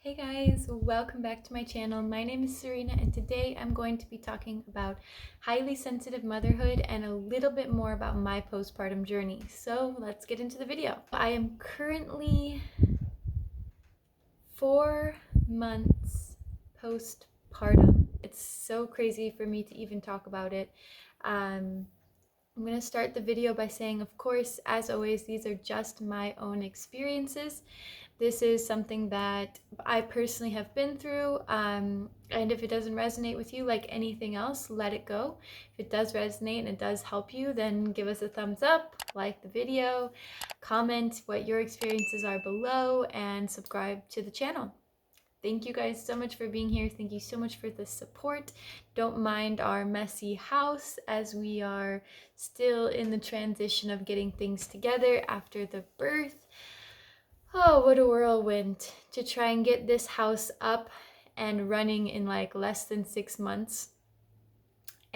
Hey guys, welcome back to my channel. My name is Serena and today I'm going to be talking about highly sensitive motherhood and a little bit more about my postpartum journey. So let's get into the video. I am currently 4 months postpartum. It's so crazy for me to even talk about it. I'm going to start the video by saying, of course, as always, these are just my own experiences. This is something that I personally have been through, and if it doesn't resonate with you like anything else, let it go. If it does resonate and it does help you, then give us a thumbs up, like the video, comment what your experiences are below, and subscribe to the channel. Thank you guys so much for being here. Thank you so much for the support. Don't mind our messy house as we are still in the transition of getting things together after the birth. Oh, what a whirlwind to try and get this house up and running in like less than 6 months.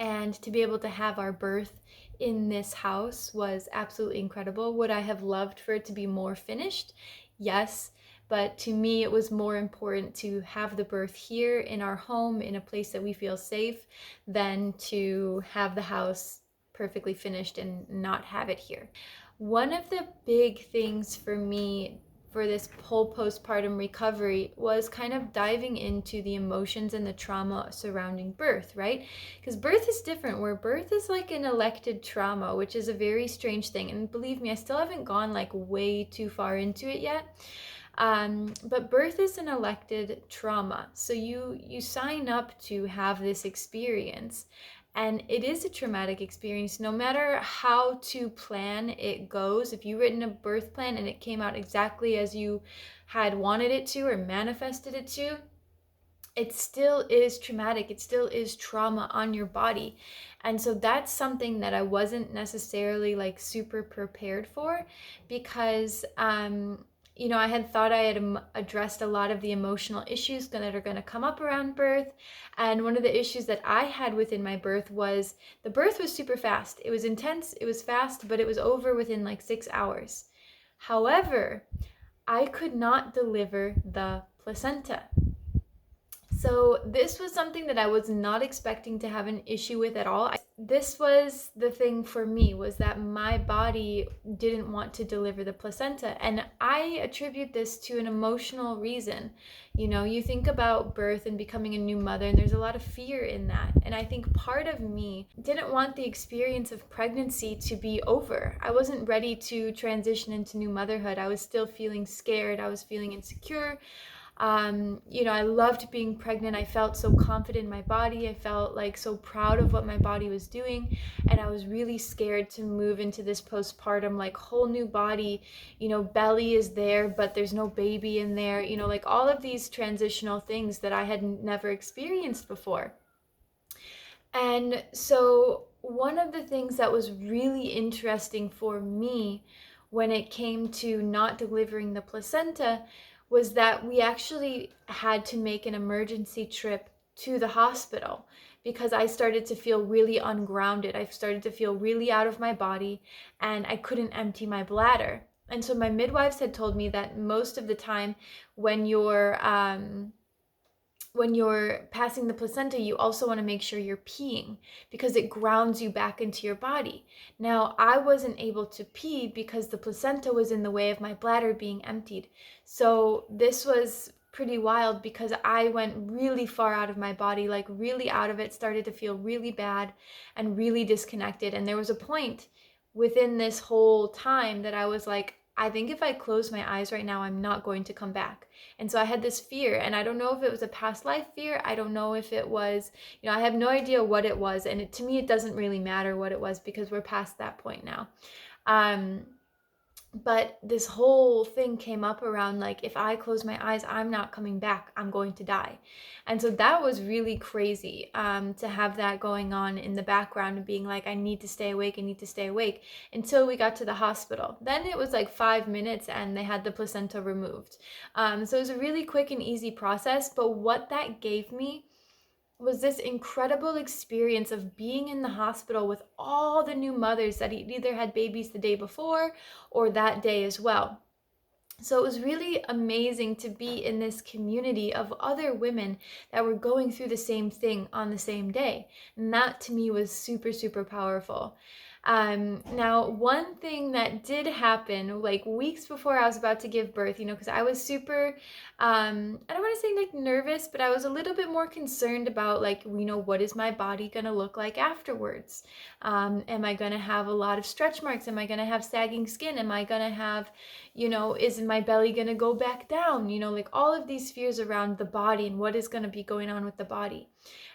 And to be able to have our birth in this house was absolutely incredible. Would I have loved for it to be more finished? Yes. But to me, it was more important to have the birth here in our home, in a place that we feel safe, than to have the house perfectly finished and not have it here. One of the big things for me for this whole postpartum recovery was kind of diving into the emotions and the trauma surrounding birth, right? Because birth is different, where birth is like an elected trauma, which is a very strange thing. And believe me, I still haven't gone like way too far into it yet. But birth is an elected trauma. So you sign up to have this experience. And it is a traumatic experience, no matter how to plan it goes. If you've written a birth plan and it came out exactly as you had wanted it to or manifested it to, it still is traumatic. It still is trauma on your body. And so that's something that I wasn't necessarily like super prepared for, because I had thought I had addressed a lot of the emotional issues that are going to come up around birth. And one of the issues that I had within my birth was the birth was super fast. It was intense, it was fast, but it was over within like 6 hours. However, I could not deliver the placenta. So this was something that I was not expecting to have an issue with at all. This was the thing for me, was that my body didn't want to deliver the placenta. And I attribute this to an emotional reason. You think about birth and becoming a new mother, and there's a lot of fear in that. And I think part of me didn't want the experience of pregnancy to be over. I wasn't ready to transition into new motherhood. I was still feeling scared. I was feeling insecure. I loved being pregnant. I felt so confident in my body. I felt like so proud of what my body was doing. And I was really scared to move into this postpartum, like whole new body, belly is there, but there's no baby in there, like all of these transitional things that I had never experienced before. And so one of the things that was really interesting for me when it came to not delivering the placenta was that we actually had to make an emergency trip to the hospital, because I started to feel really ungrounded. I started to feel really out of my body, and I couldn't empty my bladder. And so my midwives had told me that most of the time when you're passing the placenta, you also want to make sure you're peeing, because it grounds you back into your body. Now, I wasn't able to pee because the placenta was in the way of my bladder being emptied. So this was pretty wild, because I went really far out of my body, like really out of it, started to feel really bad and really disconnected. And there was a point within this whole time that I was like, I think if I close my eyes right now, I'm not going to come back. And so I had this fear, and I don't know if it was a past life fear. I don't know if it was, I have no idea what it was. And to me, it doesn't really matter what it was, because we're past that point now. But this whole thing came up around, like, if I close my eyes, I'm not coming back. I'm going to die. And so that was really crazy, to have that going on in the background and being like, I need to stay awake. I need to stay awake, until we got to the hospital. Then it was like 5 minutes and they had the placenta removed. So it was a really quick and easy process. But what that gave me was this incredible experience of being in the hospital with all the new mothers that either had babies the day before or that day as well. So it was really amazing to be in this community of other women that were going through the same thing on the same day. And that to me was super, super powerful. Now, one thing that did happen like weeks before I was about to give birth, because I was super, I don't want to say like nervous, but I was a little bit more concerned about like, what is my body going to look like afterwards? Am I going to have a lot of stretch marks? Am I going to have sagging skin? Am I going to have, is my belly going to go back down? Like all of these fears around the body and what is going to be going on with the body.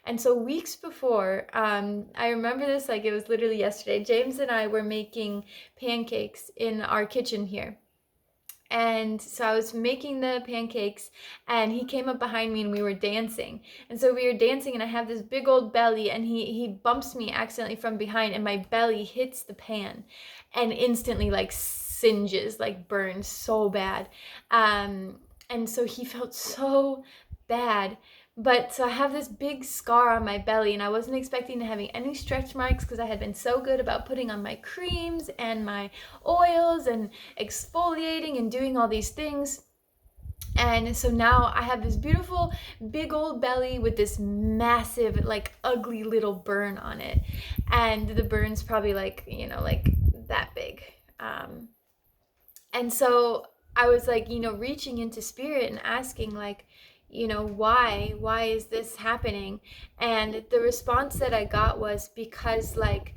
And so weeks before, I remember this like it was literally yesterday. James and I were making pancakes in our kitchen here. And so I was making the pancakes and he came up behind me and we were dancing. And so we were dancing and I have this big old belly and he bumps me accidentally from behind and my belly hits the pan and instantly like singes, like burns so bad. And so he felt so bad. But so I have this big scar on my belly and I wasn't expecting to having any stretch marks because I had been so good about putting on my creams and my oils and exfoliating and doing all these things. And so now I have this beautiful big old belly with this massive like ugly little burn on it. And the burn's probably like, like that big. And so I was like, reaching into spirit and asking like, why is this happening? And the response that I got was because like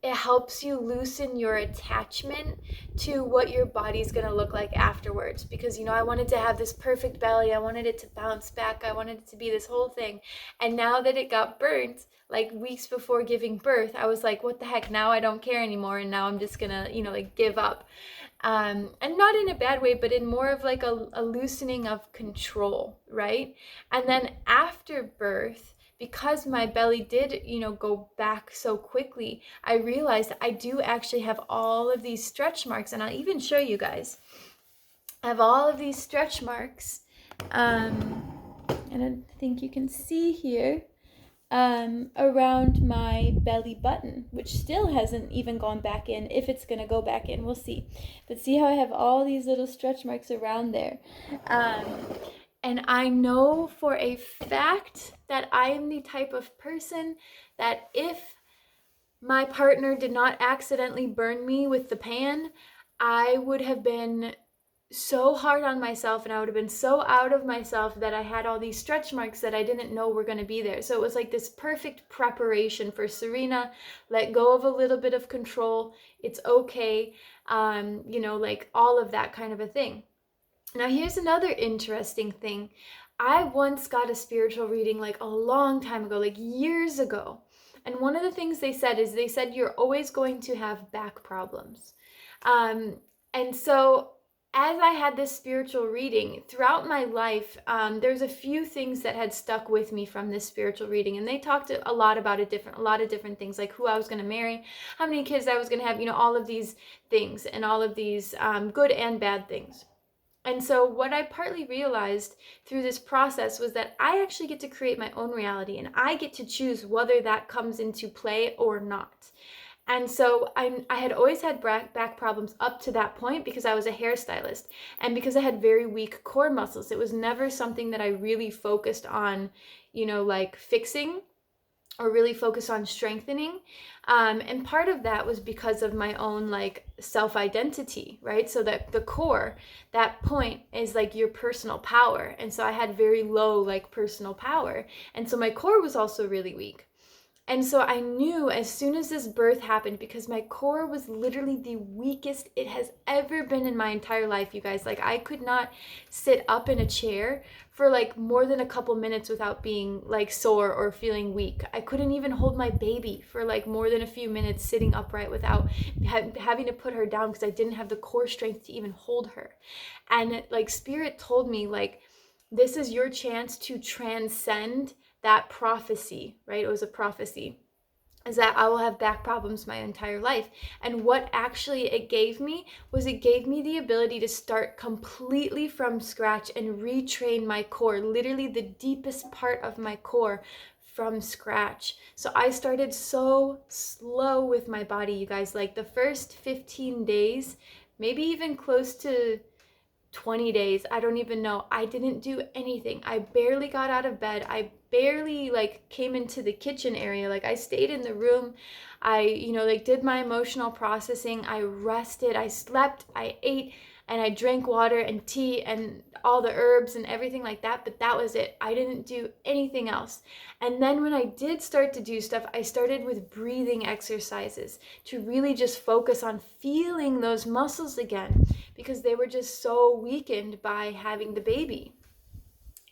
it helps you loosen your attachment to what your body's going to look like afterwards. Because I wanted to have this perfect belly, I wanted it to bounce back, I wanted it to be this whole thing. And now that it got burnt like weeks before giving birth, I was like, what the heck, now I don't care anymore, and now I'm just gonna like give up. And not in a bad way, but in more of like a loosening of control, right? And then after birth, because my belly did, go back so quickly, I realized I do actually have all of these stretch marks, and I'll even show you guys. I have all of these stretch marks, and I think you can see here, around my belly button, which still hasn't even gone back in. If it's gonna go back in, we'll see. But see how I have all these little stretch marks around there. And I know for a fact that I am the type of person that if my partner did not accidentally burn me with the pan, I would have been so hard on myself and I would have been so out of myself that I had all these stretch marks that I didn't know were going to be there. So it was like this perfect preparation for Serena. Let go of a little bit of control. It's okay. Like all of that kind of a thing. Now, here's another interesting thing. I once got a spiritual reading like a long time ago, like years ago. And one of the things they said is you're always going to have back problems. And so as I had this spiritual reading throughout my life, there's a few things that had stuck with me from this spiritual reading, and they talked a lot about a lot of different things, like who I was going to marry, how many kids I was going to have, all of these things, and all of these good and bad things. And so what I partly realized through this process was that I actually get to create my own reality, and I get to choose whether that comes into play or not. And so I had always had back problems up to that point because I was a hairstylist and because I had very weak core muscles. It was never something that I really focused on, like fixing or really focused on strengthening. And part of that was because of my own like self-identity, right? So that the core, that point is like your personal power. And so I had very low like personal power. And so my core was also really weak. And so I knew as soon as this birth happened, because my core was literally the weakest it has ever been in my entire life, you guys. Like I could not sit up in a chair for like more than a couple minutes without being like sore or feeling weak. I couldn't even hold my baby for like more than a few minutes sitting upright without having to put her down because I didn't have the core strength to even hold her. And like Spirit told me like, this is your chance to transcend that prophecy, right? It was a prophecy, is that I will have back problems my entire life. And what actually it gave me was it gave me the ability to start completely from scratch and retrain my core, literally the deepest part of my core from scratch. So I started so slow with my body, you guys. Like the first 15 days maybe even close to 20 days. I don't even know. I didn't do anything. I barely got out of bed. I barely like came into the kitchen area. Like I stayed in the room. I, like did my emotional processing. I rested. I slept. I ate, and I drank water and tea and all the herbs and everything like that. But that was it. I didn't do anything else. And then when I did start to do stuff, I started with breathing exercises to really just focus on feeling those muscles again, because they were just so weakened by having the baby.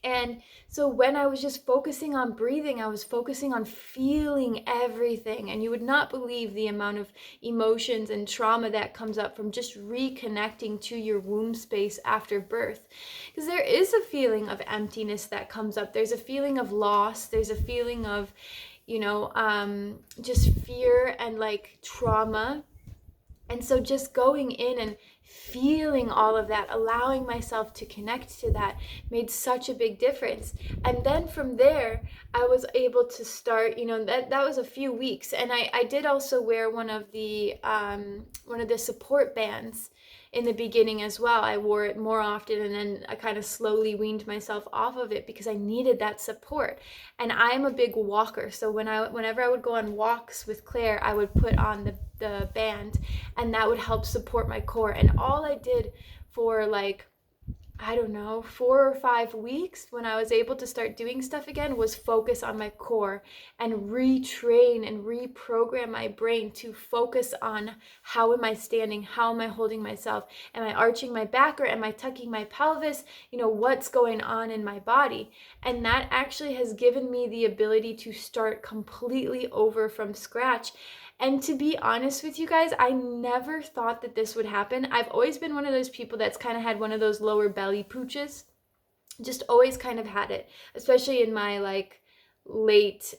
And so when I was just focusing on breathing, I was focusing on feeling everything. And you would not believe the amount of emotions and trauma that comes up from just reconnecting to your womb space after birth. Because there is a feeling of emptiness that comes up. There's a feeling of loss. There's a feeling of, just fear and like trauma. And so just going in and feeling all of that, allowing myself to connect to that, made such a big difference. And then from there, I was able to start, that was a few weeks. And I did also wear one of the support bands in the beginning as well. I wore it more often, and then I kind of slowly weaned myself off of it because I needed that support. And I'm a big walker, so whenever I would go on walks with Claire, I would put on the band, and that would help support my core. And all I did for like, I don't know, 4 or 5 weeks, when I was able to start doing stuff again, was focus on my core and retrain and reprogram my brain to focus on how am I standing, how am I holding myself, am I arching my back or am I tucking my pelvis, what's going on in my body. And that actually has given me the ability to start completely over from scratch. And to be honest with you guys, I never thought that this would happen. I've always been one of those people that's kind of had one of those lower belly pooches. Just always kind of had it, especially in my late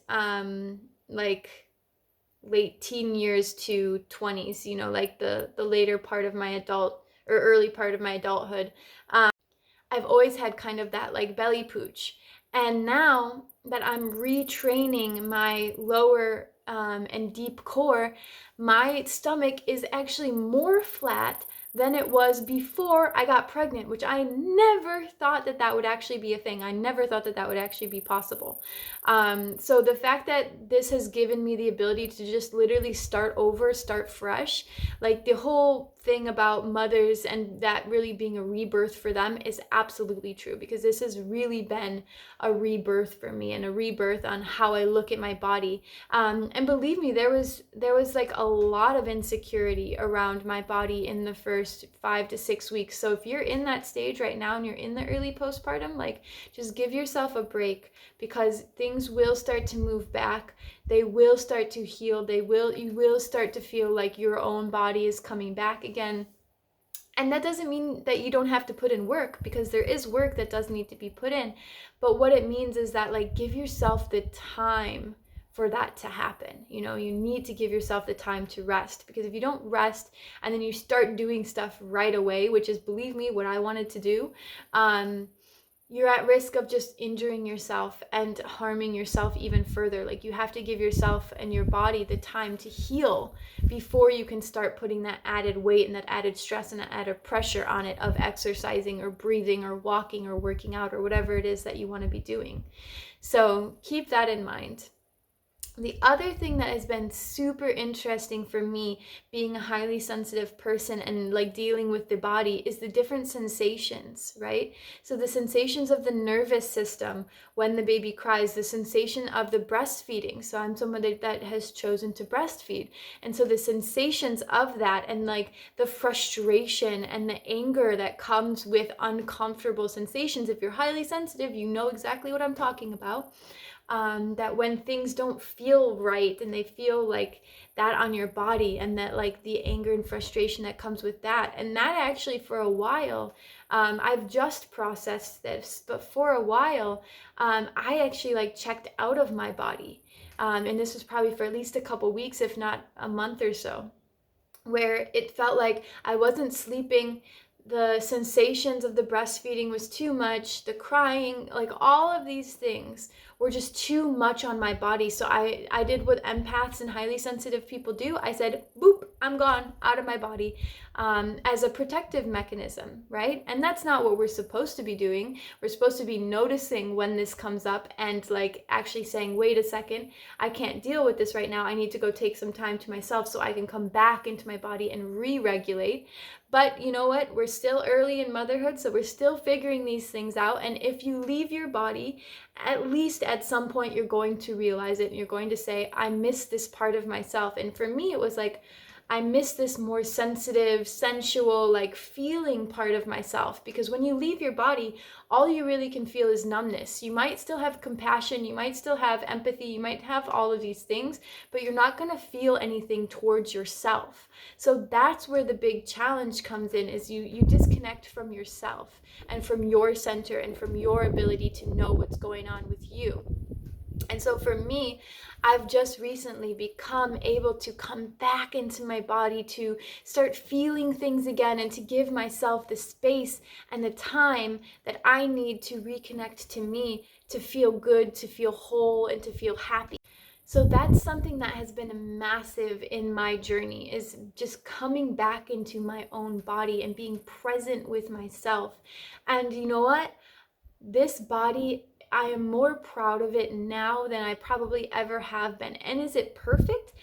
teen years to 20s, like the later part of my adult or early part of my adulthood. I've always had kind of that like belly pooch. And now that I'm retraining my lower and deep core, my stomach is actually more flat than it was before I got pregnant, which I never thought that would actually be a thing. I never thought that would actually be possible. So the fact that this has given me the ability to just literally start over, start fresh, like the whole thing about mothers and that really being a rebirth for them is absolutely true, because this has really been a rebirth for me, and a rebirth on how I look at my body. And believe me, there was like a lot of insecurity around my body in the first 5 to 6 weeks. So if you're in that stage right now and you're in the early postpartum, like just give yourself a break, because things will start to move back. They will start to heal. You will start to feel like your own body is coming back again. And that doesn't mean that you don't have to put in work, because there is work that does need to be put in. But what it means is that like give yourself the time for that to happen. You need to give yourself the time to rest, because if you don't rest and then you start doing stuff right away, which is, believe me, what I wanted to do, you're at risk of just injuring yourself and harming yourself even further. Like you have to give yourself and your body the time to heal before you can start putting that added weight and that added stress and that added pressure on it of exercising or breathing or walking or working out or whatever it is that you want to be doing. So keep that in mind. The other thing that has been super interesting for me, being a highly sensitive person and like dealing with the body, is the different sensations, right? So the sensations of the nervous system when the baby cries, the sensation of the breastfeeding. So I'm somebody that has chosen to breastfeed. And so the sensations of that, and like the frustration and the anger that comes with uncomfortable sensations. If you're highly sensitive, you know exactly what I'm talking about. That when things don't feel right and they feel like that on your body, and that like the anger and frustration that comes with that. And that actually for a while, I've just processed this, but for a while, I actually like checked out of my body. And this was probably for at least a couple weeks, if not a month or so, where it felt like I wasn't sleeping. The sensations of the breastfeeding was too much, the crying, like all of these things were just too much on my body. So I did what empaths and highly sensitive people do. I said, boop, I'm gone out of my body, as a protective mechanism, right? And that's not what we're supposed to be doing. We're supposed to be noticing when this comes up and like actually saying, wait a second, I can't deal with this right now. I need to go take some time to myself so I can come back into my body and re-regulate. But you know what? We're still early in motherhood, so we're still figuring these things out. And if you leave your body, at least at some point you're going to realize it and you're going to say, I miss this part of myself. And for me, it was like, I miss this more sensitive, sensual, like feeling part of myself. Because when you leave your body, all you really can feel is numbness. You might still have compassion, you might still have empathy, you might have all of these things, but you're not going to feel anything towards yourself. So that's where the big challenge comes in, is you disconnect from yourself and from your center and from your ability to know what's going on with you. And so for me, I've just recently become able to come back into my body, to start feeling things again, and to give myself the space and the time that I need to reconnect to me, to feel good, to feel whole, and to feel happy. So that's something that has been massive in my journey, is just coming back into my own body and being present with myself. And you know what? This body, I am more proud of it now than I probably ever have been. And is it perfect?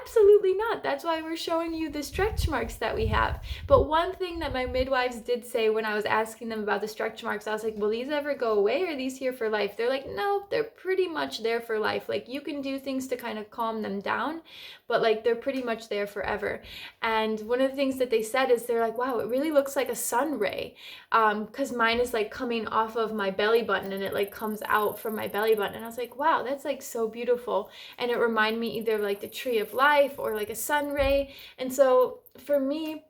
Absolutely not. That's why we're showing you the stretch marks that we have. But one thing that my midwives did say when I was asking them about the stretch marks, I was like, will these ever go away, or are these here for life? They're like, no, they're pretty much there for life. Like, you can do things to kind of calm them down, but like they're pretty much there forever. And one of the things that they said is, they're like, wow, it really looks like a sun ray, because mine is like coming off of my belly button, and it like comes out from my belly button. And I was like, wow, that's like so beautiful. And it reminded me either of like the tree of life or like a sun ray. And so for me,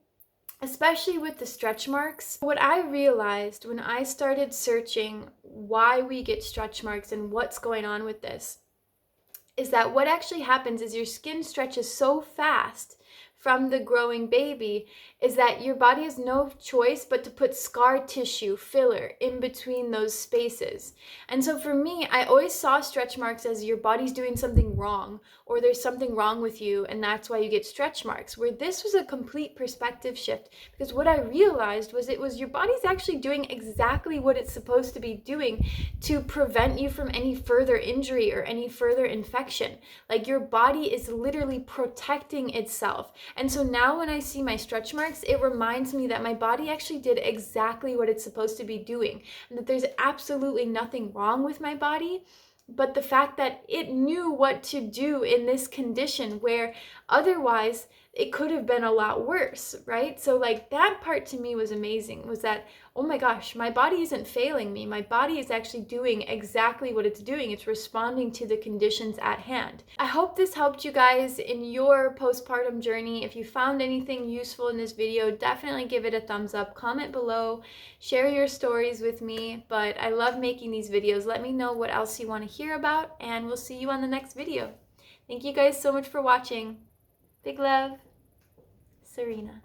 especially with the stretch marks, what I realized when I started searching why we get stretch marks and what's going on with this, is that what actually happens is your skin stretches so fast from the growing baby, is that your body has no choice but to put scar tissue, filler, in between those spaces. And so for me, I always saw stretch marks as your body's doing something wrong, or there's something wrong with you, and that's why you get stretch marks, where this was a complete perspective shift. Because what I realized was, it was your body's actually doing exactly what it's supposed to be doing to prevent you from any further injury or any further infection. Like, your body is literally protecting itself. And so now when I see my stretch marks, it reminds me that my body actually did exactly what it's supposed to be doing, and that there's absolutely nothing wrong with my body, but the fact that it knew what to do in this condition, where otherwise it could have been a lot worse, right? So like, that part to me was amazing, was that, oh my gosh, my body isn't failing me. My body is actually doing exactly what it's doing. It's responding to the conditions at hand. I hope this helped you guys in your postpartum journey. If you found anything useful in this video, definitely give it a thumbs up, comment below, share your stories with me. But I love making these videos. Let me know what else you want to hear about, and we'll see you on the next video. Thank you guys so much for watching. Big love, Serena.